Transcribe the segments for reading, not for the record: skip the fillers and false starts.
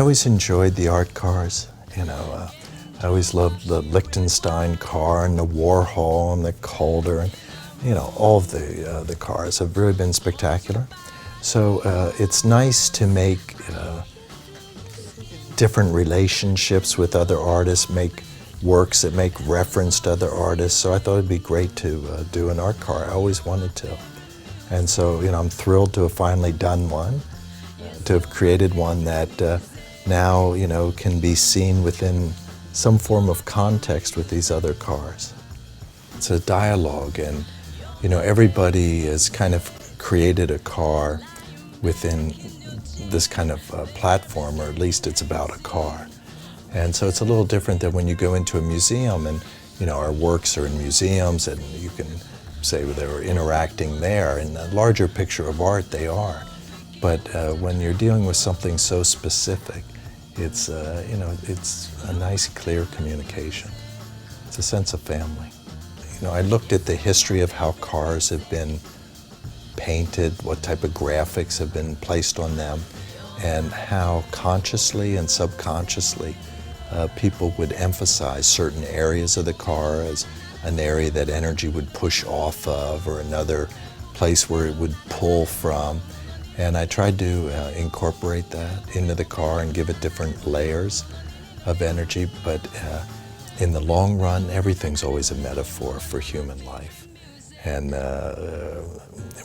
always enjoyed the art cars. I always loved the Liechtenstein car and the Warhol and the Calder, and all of the cars have really been spectacular. So it's nice to make different relationships with other artists, make works that make reference to other artists. So I thought it'd be great to do an art car. I always wanted to. And so, I'm thrilled to have finally done one, to have created one that now, can be seen within some form of context with these other cars. It's a dialogue, and, everybody has kind of created a car within this kind of platform, or at least it's about a car. And so it's a little different than when you go into a museum and, our works are in museums and you can say they were interacting there. In the larger picture of art, they are. But when you're dealing with something so specific, it's, it's a nice, clear communication. It's a sense of family. I looked at the history of how cars have been painted, what type of graphics have been placed on them, and how consciously and subconsciously people would emphasize certain areas of the car as an area that energy would push off of, or another place where it would pull from. And I tried to incorporate that into the car and give it different layers of energy. But in the long run, everything's always a metaphor for human life. And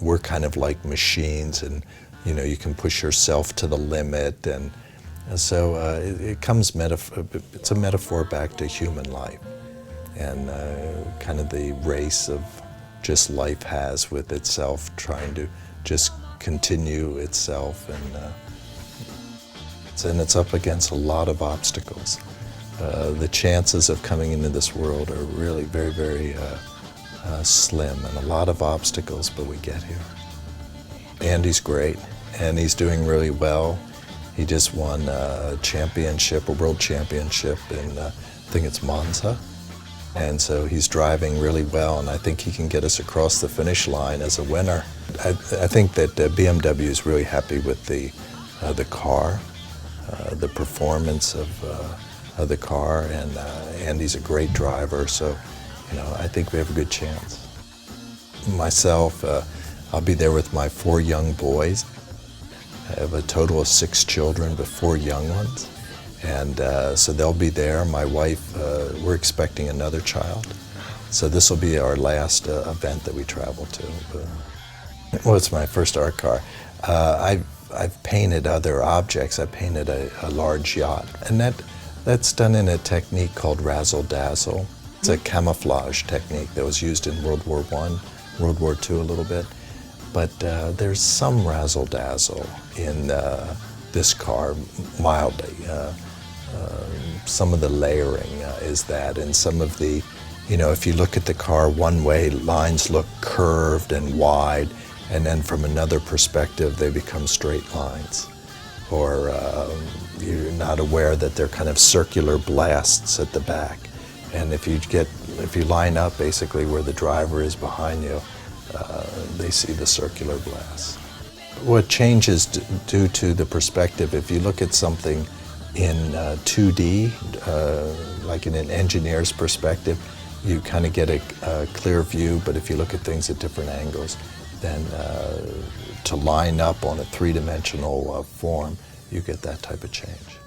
we're kind of like machines, and you can push yourself to the limit. And so it comes it's a metaphor back to human life, and kind of the race of just life has with itself, trying to just continue itself, and it's up against a lot of obstacles. The chances of coming into this world are really very, very slim, and a lot of obstacles, but we get here. Andy's great, and he's doing really well. He just won a championship, a world championship in, I think it's Monza. And so he's driving really well, and I think he can get us across the finish line as a winner. I think that BMW is really happy with the car, the performance of the car, and Andy's a great driver, so I think we have a good chance. Myself, I'll be there with my 4 young boys. I have a total of 6 children, but 4 young ones. And so they'll be there. My wife, we're expecting another child. So this will be our last event that we travel to. Well, it's my first art car. I've painted other objects. I painted a large yacht. And that's done in a technique called razzle-dazzle. It's a camouflage technique that was used in World War I, World War II a little bit. But there's some razzle-dazzle in this car, mildly. Some of the layering is that, and some of the, if you look at the car one way, lines look curved and wide, and then from another perspective they become straight lines. Or you're not aware that they're kind of circular blasts at the back. And if you line up basically where the driver is behind you, they see the circular blasts. What changes due to the perspective, if you look at something in 2D, like in an engineer's perspective, you kind of get a clear view, but if you look at things at different angles, then to line up on a 3-dimensional form, you get that type of change.